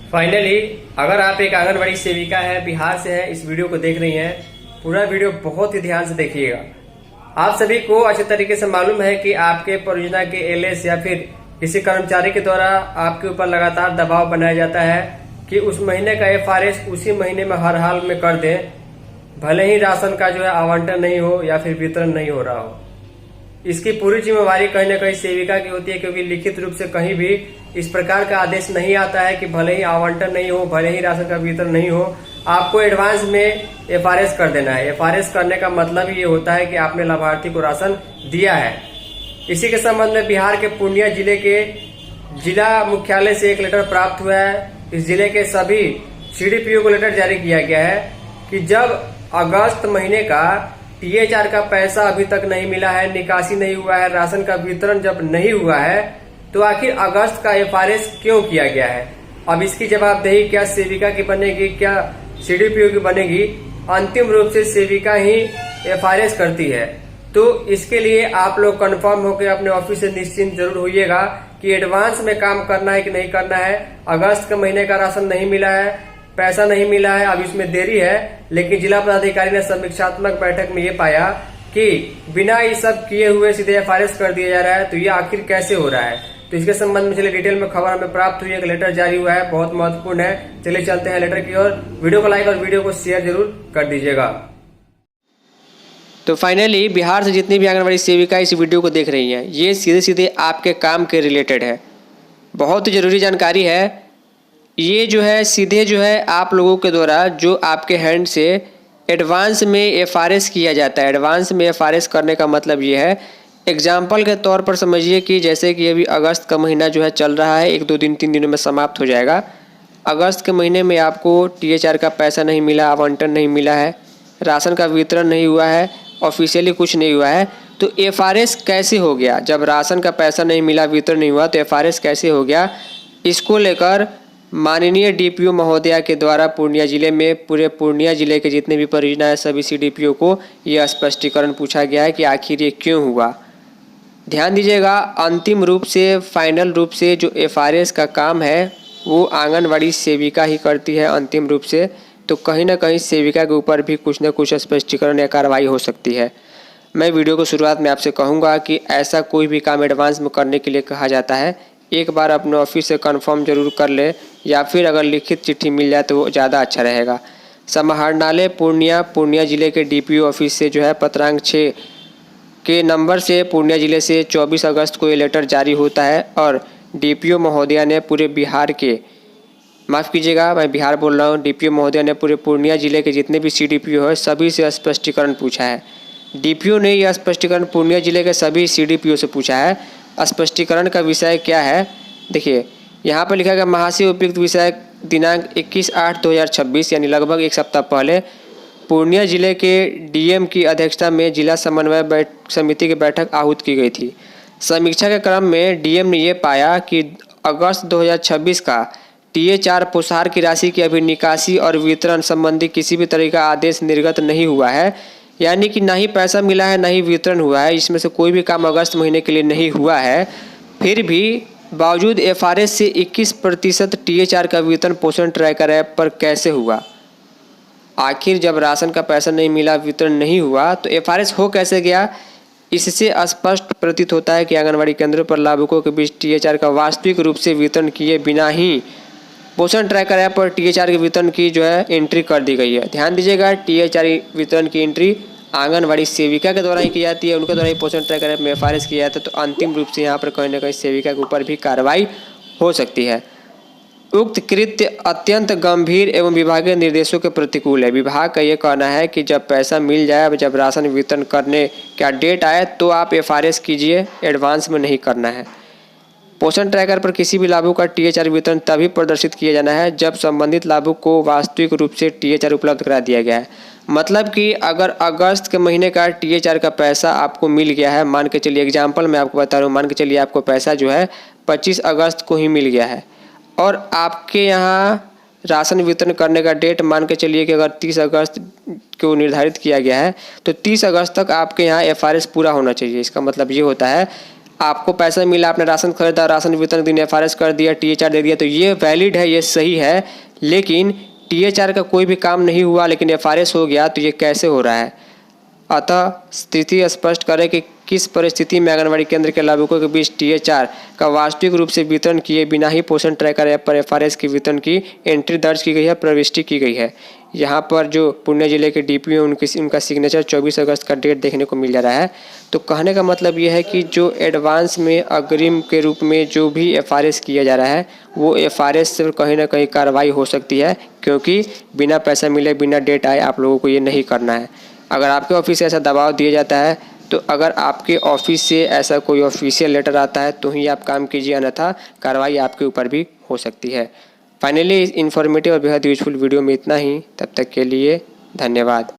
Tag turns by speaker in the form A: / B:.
A: Finally अगर आप एक आंगनबाड़ी सेविका है, बिहार से है, इस वीडियो को देख रही हैं, पूरा वीडियो बहुत ही ध्यान से देखिएगा। आप सभी को अच्छे तरीके से मालूम है कि आपके परियोजना के एलएस या फिर किसी कर्मचारी के द्वारा आपके ऊपर लगातार दबाव बनाया जाता है कि उस महीने का एफआरएस उसी महीने में हर हाल में कर दें, भले ही राशन का जो है आवंटन नहीं हो या फिर वितरण नहीं हो रहा हो। इसकी पूरी जिम्मेवारी कहीं न कहीं सेविका की होती है, क्योंकि लिखित रूप से कहीं भी इस प्रकार का आदेश नहीं आता है कि भले ही आवंटन नहीं हो, भले ही राशन का वितरण नहीं हो, आपको एडवांस में एफआरएस कर देना है। एफआरएस करने का मतलब ये होता है कि आपने लाभार्थी को राशन दिया है। इसी के संबंध में बिहार के पूर्णिया जिले के जिला मुख्यालय से एक लेटर प्राप्त हुआ है। इस जिले के सभी सीडीपीओ को लेटर जारी किया गया है कि जब अगस्त महीने का टीएचआर का पैसा अभी तक नहीं मिला है, निकासी नहीं हुआ है, राशन का वितरण जब नहीं हुआ है, तो आखिर अगस्त का एफआरएस क्यों किया गया है। अब इसकी जवाबदेही क्या सेविका की बनेगी, क्या सीडीपीओ की बनेगी? अंतिम रूप से सेविका ही एफआरएस करती है। तो इसके लिए आप लोग कंफर्म होकर अपने ऑफिस से निश्चिंत जरूर होइएगा कि एडवांस में काम करना है कि नहीं करना है। अगस्त के महीने का राशन नहीं मिला है, पैसा नहीं मिला है, अब इसमें देरी है, लेकिन जिला पदाधिकारी ने समीक्षात्मक बैठक में ये पाया कि बिना ये सब किए हुए सीधे एफआरएस कर दिया जा रहा है। तो ये आखिर कैसे हो रहा है, तो इसके संबंध में चलिए डिटेल में खबर हमें प्राप्त हुई है। एक लेटर जारी हुआ है, बहुत महत्वपूर्ण है। चलिए चलते हैं लेटर की ओर। वीडियो को लाइक और वीडियो को शेयर जरूर कर दीजिएगा।
B: तो फाइनली बिहार से जितनी भी आंगनबाड़ी सेविका इस वीडियो को देख रही हैं, ये सीधे सीधे आपके काम के रिलेटेड है। बहुत ही ज़रूरी जानकारी है। ये जो है सीधे जो है आप लोगों के द्वारा जो आपके हैंड से एडवांस में एफआरएस किया जाता है। एडवांस में एफआरएस करने का मतलब ये है, एग्जाम्पल के तौर पर समझिए कि जैसे कि अभी अगस्त का महीना जो है चल रहा है, 1-2 दिन 3 दिनों में समाप्त हो जाएगा। अगस्त के महीने में आपको टीएचआर का पैसा नहीं मिला, आवंटन नहीं मिला है, राशन का वितरण नहीं हुआ है, ऑफिशियली कुछ नहीं हुआ है, तो एफआरएस कैसे हो गया? जब राशन का पैसा नहीं मिला, वितरण नहीं हुआ, तो एफआरएस कैसे हो गया? इसको लेकर माननीय डीपीओ महोदया के द्वारा पूर्णिया जिले में पूरे पूर्णिया जिले के जितने भी परियोजना है सभी सीडीपीओ को यह स्पष्टीकरण पूछा गया है कि आखिर ये क्यों हुआ। ध्यान दीजिएगा, अंतिम रूप से फाइनल रूप से जो एफआरएस का काम है वो आंगनवाड़ी सेविका ही करती है अंतिम रूप से। तो कहीं ना कहीं सेविका के ऊपर भी कुछ न कुछ स्पष्टीकरण या कार्रवाई हो सकती है। मैं वीडियो को शुरुआत में आपसे कहूँगा कि ऐसा कोई भी काम एडवांस में करने के लिए कहा जाता है, एक बार अपने ऑफिस से कंफर्म जरूर कर ले, या फिर अगर लिखित चिट्ठी मिल जाए तो वो ज़्यादा अच्छा रहेगा। समाहरणालय पूर्णिया जिले के डीपीओ ऑफिस से जो है पत्रांक 6 के नंबर से पूर्णिया जिले से 24 अगस्त को ये लेटर जारी होता है और डीपीओ महोदया ने पूरे बिहार के, माफ़ कीजिएगा मैं बिहार बोल रहा हूँ, डीपीओ महोदया ने पूरे पूर्णिया जिले के जितने भी सीडीपीओ है सभी से स्पष्टीकरण पूछा है। डीपीओ ने यह स्पष्टीकरण पूर्णिया जिले के सभी सीडीपीओ से पूछा है। स्पष्टीकरण का विषय क्या है, देखिए यहाँ पर लिखा गया, महाशय उपयुक्त विषय दिनांक 21/8/2026 यानी लगभग एक सप्ताह पहले पूर्णिया जिले के डीएम की अध्यक्षता में जिला समन्वय समिति की बैठक आहूत की गई थी। समीक्षा के क्रम में डीएम ने यह पाया कि अगस्त 2026 का टीएचआर पोषाहार की राशि की अभी निकासी और वितरण संबंधी किसी भी तरह का आदेश निर्गत नहीं हुआ है, यानी कि ना ही पैसा मिला है ना ही वितरण हुआ है। इसमें से कोई भी काम अगस्त महीने के लिए नहीं हुआ है। फिर भी बावजूद एफआरएस से 21% टीएचआर का वितरण पोषण ट्रैकर ऐप पर कैसे हुआ? आखिर जब राशन का पैसा नहीं मिला, वितरण नहीं हुआ, तो एफआरएस हो कैसे गया? इससे स्पष्ट प्रतीत होता है कि आंगनबाड़ी केंद्रों पर लाभुकों के बीच टीएचआर का वास्तविक रूप से वितरण किए बिना ही पोषण ट्रैकर ऐप पर टीएचआर के वितरण की जो है एंट्री कर दी गई है। ध्यान दीजिएगा, टीएचआर वितरण की एंट्री आंगनबाड़ी सेविका के द्वारा ही की जाती है, उनके द्वारा ही पोषण ट्रैकर ऐप में एफआरएस किया जाता है। तो अंतिम रूप से यहाँ पर कहीं ना कहीं सेविका के ऊपर भी कार्रवाई हो सकती है। उक्त कृत्य अत्यंत गंभीर एवं विभागीय निर्देशों के प्रतिकूल है। विभाग का ये कहना है कि जब पैसा मिल जाए, जब राशन वितरण करने का डेट आए तो आप एफआरएस कीजिए, एडवांस में नहीं करना है। पोषण ट्रैकर पर किसी भी लाभुक का टीएचआर वितरण तभी प्रदर्शित किया जाना है जब संबंधित लाभुक को वास्तविक रूप से टीएचआर उपलब्ध करा दिया गया है। मतलब कि अगर अगस्त के महीने का टीएचआर का पैसा आपको मिल गया है, मान के चलिए एग्जाम्पल मैं आपको बता रहा हूँ, मान के चलिए आपको पैसा जो है 25 अगस्त को ही मिल गया है और आपके यहाँ राशन वितरण करने का डेट मान के चलिए कि अगर 30 अगस्त को निर्धारित किया गया है तो 30 अगस्त तक आपके यहाँ एफआरएस पूरा होना चाहिए। इसका मतलब ये होता है आपको पैसा मिला, आपने राशन खरीदा, राशन वितरण दिन FRS कर दिया, THR दे दिया, तो ये वैलिड है, ये सही है। लेकिन THR का कोई भी काम नहीं हुआ लेकिन FRS हो गया, तो ये कैसे हो रहा है? अतः स्थिति स्पष्ट करें कि किस परिस्थिति में आंगनबाड़ी केंद्र के लाभुकों के बीच THR का वास्तविक रूप से वितरण किए बिना ही पोषण ट्रैकर ऐप पर FRS के वितरण की एंट्री दर्ज की गई है, प्रविष्टि की गई है। यहाँ पर जो पुणे जिले के DPO उनका सिग्नेचर 24 अगस्त का डेट देखने को मिल जा रहा है। तो कहने का मतलब ये है कि जो एडवांस में अग्रिम के रूप में जो भी FRS किया जा रहा है, वो FRS से कहीं ना कहीं कार्रवाई हो सकती है, क्योंकि बिना पैसा मिले, बिना डेट आए आप लोगों को ये नहीं करना है। अगर आपके ऑफिस से ऐसा दबाव दिया जाता है, तो अगर आपके ऑफिस से ऐसा कोई ऑफिशियल लेटर आता है तो ही आप काम कीजिए, अन्यथा कार्रवाई आपके ऊपर भी हो सकती है। फाइनली इस इन्फॉर्मेटिव और बेहद यूजफुल वीडियो में इतना ही। तब तक के लिए धन्यवाद।